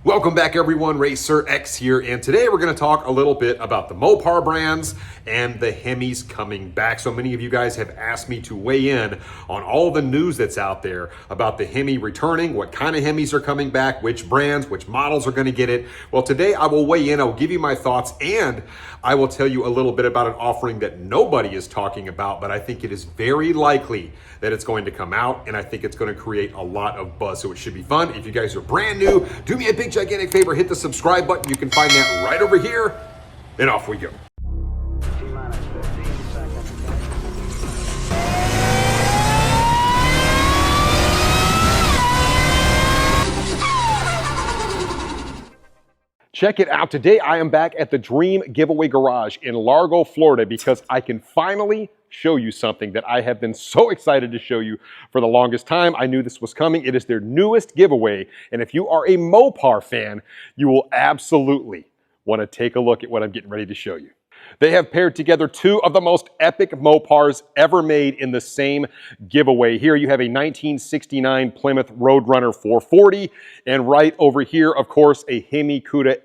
Welcome back everyone, Racer X here, and today we're going to talk a little bit about the Mopar brands and the Hemis coming back. So many of you guys have asked me to weigh in on all the news that's out there about the Hemi returning, what kind of Hemis are coming back, which brands, which models are going to get it. Well, today I will weigh in, I will give you my thoughts, and I will tell you a little bit about an offering that nobody is talking about, but I think it is very likely that it's going to come out, and I think it's going to create a lot of buzz, so it should be fun. If you guys are brand new, do me a big gigantic favor, hit the subscribe button. You can find that right over here, and off we go. Check it out. Today I am back at the Dream Giveaway Garage in Largo, Florida, because I can finally show you something that I have been so excited to show you for the longest time. I knew this was coming. It is their newest giveaway, and if you are a Mopar fan, you will absolutely want to take a look at what I'm getting ready to show you. They have paired together two of the most epic Mopars ever made in the same giveaway. Here you have a 1969 Plymouth Roadrunner 440, and right over here, of course, a Hemi Cuda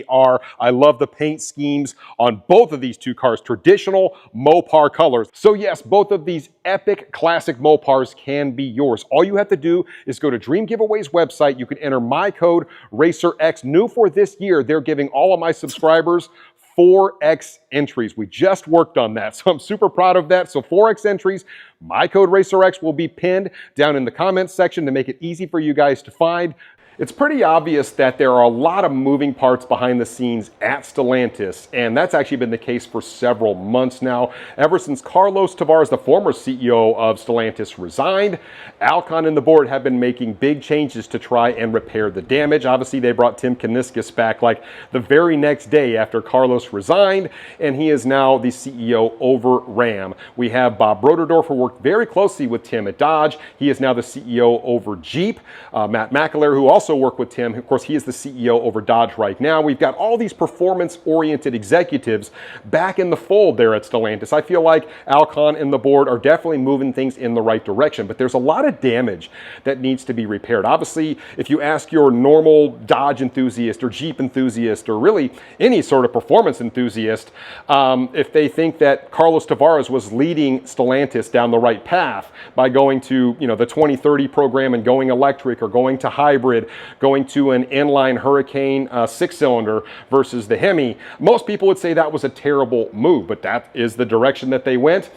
AAR. I love the paint schemes on both of these two cars, traditional Mopar colors. So yes, both of these epic classic Mopars can be yours. All you have to do is go to Dream Giveaway's website. You can enter my code RACERX. New for this year, they're giving all of my subscribers 4X entries. We just worked on that, so I'm super proud of that. So 4X entries, my code RACERX will be pinned down in the comments section to make it easy for you guys to find. It's pretty obvious that there are a lot of moving parts behind the scenes at Stellantis, and that's actually been the case for several months now. Ever since Carlos Tavares, the former CEO of Stellantis, resigned, Alcon and the board have been making big changes to try and repair the damage. Obviously, they brought Tim Kuniskis back like the very next day after Carlos resigned, and he is now the CEO over Ram. We have Bob Broderdorf, who worked very closely with Tim at Dodge. He is now the CEO over Jeep. Matt McAleer, who also work with Tim. Of course, he is the CEO over Dodge right now. We've got all these performance-oriented executives back in the fold there at Stellantis. I feel like Alcon and the board are definitely moving things in the right direction, but there's a lot of damage that needs to be repaired. Obviously, if you ask your normal Dodge enthusiast or Jeep enthusiast or really any sort of performance enthusiast, if they think that Carlos Tavares was leading Stellantis down the right path by going to, the 2030 program and going electric or going to hybrid, going to an inline Hurricane 6-cylinder versus the Hemi, most people would say that was a terrible move, but that is the direction that they went.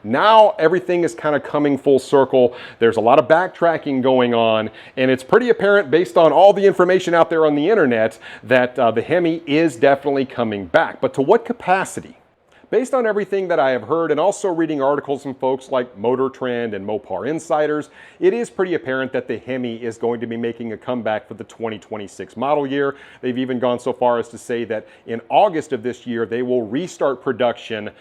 Now everything is kind of coming full circle. There's a lot of backtracking going on, and it's pretty apparent based on all the information out there on the internet that the Hemi is definitely coming back. But to what capacity? Based on everything that I have heard and also reading articles from folks like Motor Trend and Mopar Insiders, it is pretty apparent that the Hemi is going to be making a comeback for the 2026 model year. They've even gone so far as to say that in August of this year, they will restart production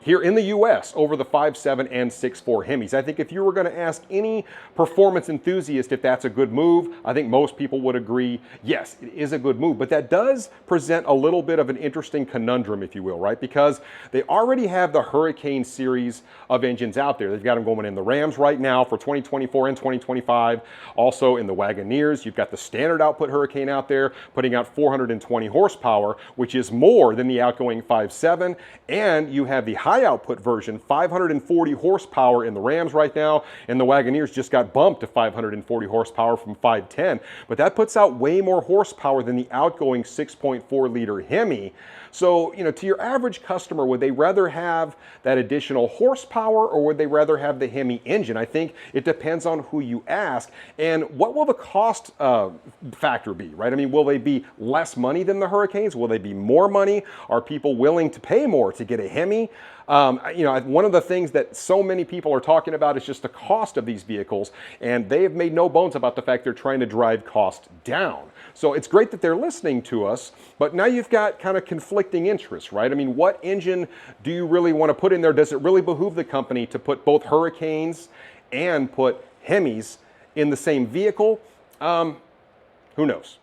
here in the US over the 5.7 and 6.4 Hemis. I think if you were going to ask any performance enthusiast if that's a good move, I think most people would agree, yes, it is a good move. But that does present a little bit of an interesting conundrum, if you will, right? Because they already have the Hurricane series of engines out there. They've got them going in the Rams right now for 2024 and 2025. Also in the Wagoneers, you've got the standard output Hurricane out there putting out 420 horsepower, which is more than the outgoing 5.7. And you have the high output version, 540 horsepower in the Rams right now. And the Wagoneers just got bumped to 540 horsepower from 510. But that puts out way more horsepower than the outgoing 6.4 liter Hemi. So, to your average customer, would they rather have that additional horsepower or would they rather have the Hemi engine? I think it depends on who you ask. And what will the cost factor be, right? I mean, will they be less money than the Hurricanes? Will they be more money? Are people willing to pay more to get a Hemi? One of the things that so many people are talking about is just the cost of these vehicles, and they have made no bones about the fact they're trying to drive cost down. So it's great that they're listening to us, but now you've got kind of conflicting interests, right? I mean, what engine do you really want to put in there? Does it really behoove the company to put both Hurricanes and put Hemis in the same vehicle? Who knows?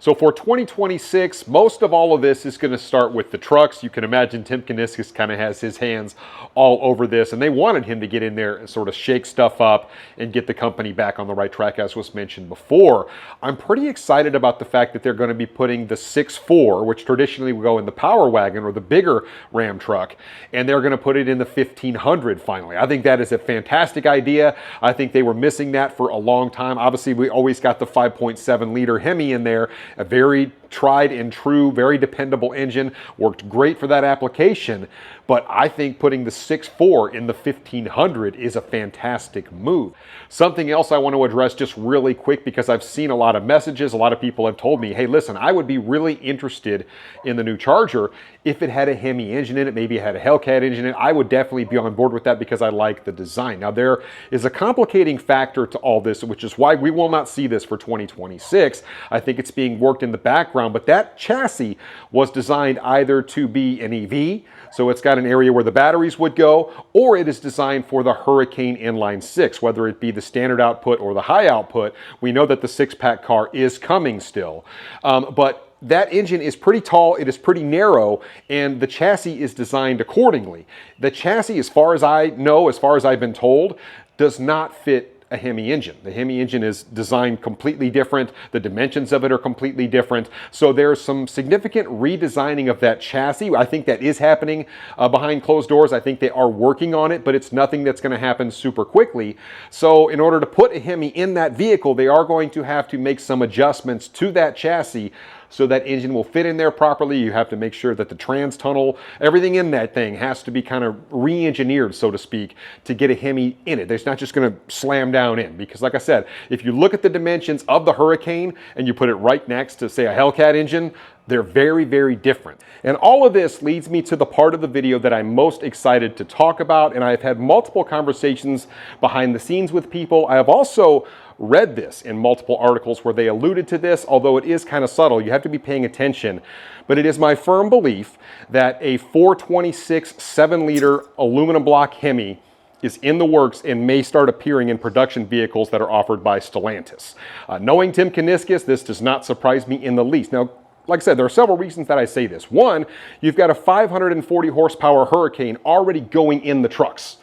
So for 2026, most of all of this is going to start with the trucks. You can imagine Tim Kuniskis kind of has his hands all over this, and they wanted him to get in there and sort of shake stuff up and get the company back on the right track, as was mentioned before. I'm pretty excited about the fact that they're going to be putting the 6.4, which traditionally would go in the Power Wagon or the bigger Ram truck, and they're going to put it in the 1500 finally. I think that is a fantastic idea. I think they were missing that for a long time. Obviously, we always got the 5.7 liter Hemi in there, a very tried and true, very dependable engine, worked great for that application. But I think putting the 6.4 in the 1500 is a fantastic move. Something else I want to address just really quick, because I've seen a lot of messages. A lot of people have told me, hey, listen, I would be really interested in the new Charger if it had a Hemi engine in it, maybe it had a Hellcat engine in it. I would definitely be on board with that because I like the design. Now, there is a complicating factor to all this, which is why we will not see this for 2026. I think it's being worked in the background, but that chassis was designed either to be an EV, so it's got an area where the batteries would go, or it is designed for the Hurricane Inline 6, whether it be the standard output or the high output. We know that the 6-pack car is coming still, but that engine is pretty tall, it is pretty narrow, and the chassis is designed accordingly. The chassis, as far as I know, as far as I've been told, does not fit a Hemi engine. The Hemi engine is designed completely different. The dimensions of it are completely different. So there's some significant redesigning of that chassis. I think that is happening behind closed doors. I think they are working on it, but it's nothing that's going to happen super quickly. So in order to put a Hemi in that vehicle, they are going to have to make some adjustments to that chassis so that engine will fit in there properly. You have to make sure that the trans tunnel, everything in that thing has to be kind of re-engineered, so to speak, to get a Hemi in it. It's not just going to slam down in, because like I said, if you look at the dimensions of the Hurricane and you put it right next to, say, a Hellcat engine, they're very, very different. And all of this leads me to the part of the video that I'm most excited to talk about, and I've had multiple conversations behind the scenes with people. I have also read this in multiple articles where they alluded to this, although it is kind of subtle. You have to be paying attention. But it is my firm belief that a 426 7-liter aluminum block Hemi is in the works and may start appearing in production vehicles that are offered by Stellantis. Knowing Tim Kuniskis, this does not surprise me in the least. Now, like I said, there are several reasons that I say this. One, you've got a 540 horsepower Hurricane already going in the trucks.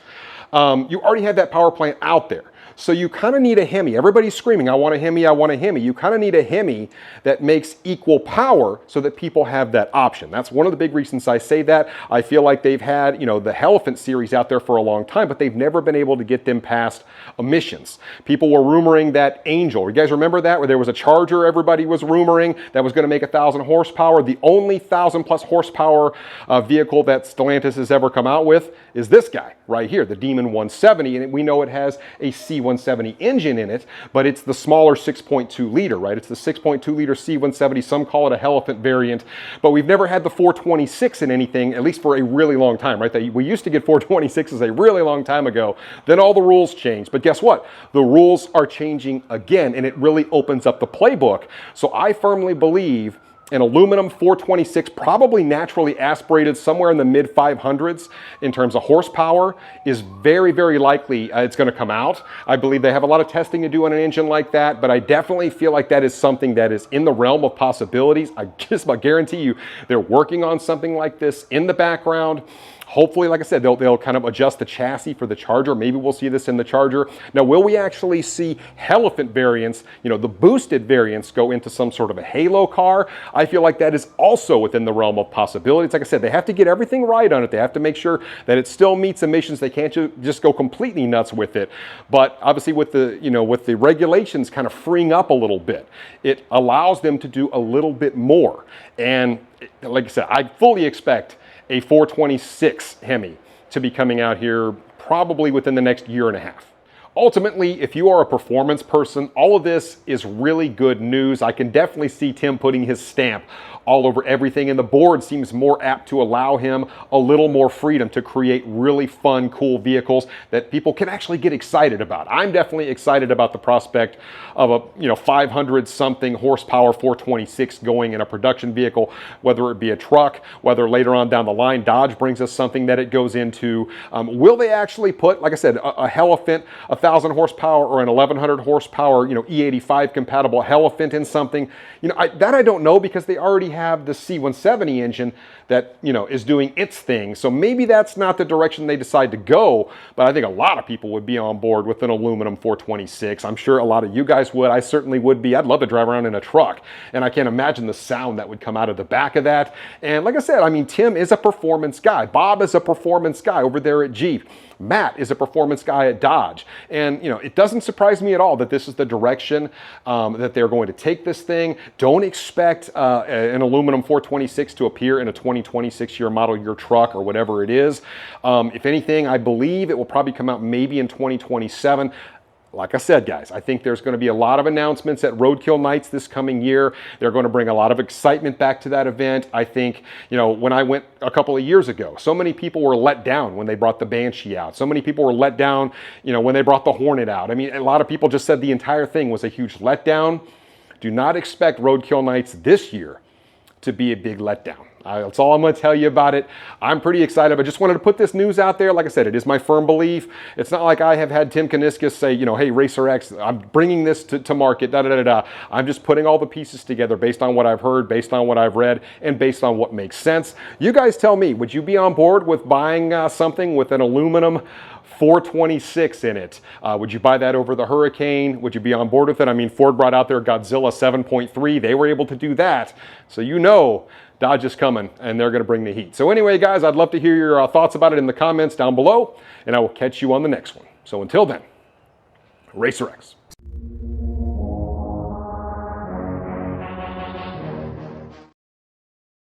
You already have that power plant out there. So you kind of need a Hemi. Everybody's screaming, I want a Hemi, I want a Hemi. You kind of need a Hemi that makes equal power so that people have that option. That's one of the big reasons I say that. I feel like they've had, the Elephant series out there for a long time, but they've never been able to get them past emissions. People were rumoring that Angel, you guys remember that, where there was a Charger everybody was rumoring that was going to make 1,000 horsepower. The only 1,000+ horsepower vehicle that Stellantis has ever come out with is this guy right here, the Demon 170, and we know it has a C170 engine in it, but it's the smaller 6.2 liter, right? It's the 6.2 liter C170. Some call it a Elephant variant, but we've never had the 426 in anything, at least for a really long time, right? We used to get 426s a really long time ago. Then all the rules changed, but guess what? The rules are changing again, and it really opens up the playbook. So I firmly believe an aluminum 426, probably naturally aspirated somewhere in the mid 500s in terms of horsepower, is very, very likely it's going to come out. I believe they have a lot of testing to do on an engine like that, but I definitely feel like that is something that is in the realm of possibilities. I just about guarantee you they're working on something like this in the background. Hopefully, like I said, they'll kind of adjust the chassis for the Charger. Maybe we'll see this in the Charger. Now, will we actually see Elephant variants, the boosted variants, go into some sort of a halo car? I feel like that is also within the realm of possibilities. Like I said, they have to get everything right on it. They have to make sure that it still meets emissions. They can't just go completely nuts with it. But obviously, with the regulations kind of freeing up a little bit, it allows them to do a little bit more. And like I said, I fully expect a 426 Hemi to be coming out here probably within the next year and a half. Ultimately, if you are a performance person, all of this is really good news. I can definitely see Tim putting his stamp all over everything, and the board seems more apt to allow him a little more freedom to create really fun, cool vehicles that people can actually get excited about. I'm definitely excited about the prospect of a 500 something horsepower 426 going in a production vehicle, whether it be a truck, whether later on down the line Dodge brings us something that it goes into. Will they actually put, like I said, a Elephant, 1,000 horsepower or an 1,100 horsepower, E85 compatible Elephant in something. I don't know, because they already have the C170 engine that, is doing its thing. So maybe that's not the direction they decide to go, but I think a lot of people would be on board with an aluminum 426. I'm sure a lot of you guys would. I certainly would be. I'd love to drive around in a truck, and I can't imagine the sound that would come out of the back of that. And like I said, I mean, Tim is a performance guy. Bob is a performance guy over there at Jeep. Matt is a performance guy at Dodge. And, it doesn't surprise me at all that this is the direction that they're going to take this thing. Don't expect an aluminum 426 to appear in a 2026 year model year truck or whatever it is. If anything, I believe it will probably come out maybe in 2027. Like I said, guys, I think there's going to be a lot of announcements at Roadkill Nights this coming year. They're going to bring a lot of excitement back to that event. I think, when I went a couple of years ago, so many people were let down when they brought the Banshee out. So many people were let down, when they brought the Hornet out. I mean, a lot of people just said the entire thing was a huge letdown. Do not expect Roadkill Nights this year to be a big letdown. That's all I'm going to tell you about it. I'm pretty excited. I just wanted to put this news out there. Like I said, it is my firm belief. It's not like I have had Tim Kuniskis say, hey, Racer X, I'm bringing this to market, I'm just putting all the pieces together based on what I've heard, based on what I've read, and based on what makes sense. You guys tell me, would you be on board with buying something with an aluminum 426 in it? Would you buy that over the Hurricane? Would you be on board with it? I mean, Ford brought out their Godzilla 7.3. They were able to do that. So Dodge is coming, and they're going to bring the heat. So anyway, guys, I'd love to hear your thoughts about it in the comments down below, and I will catch you on the next one. So until then, Racer X.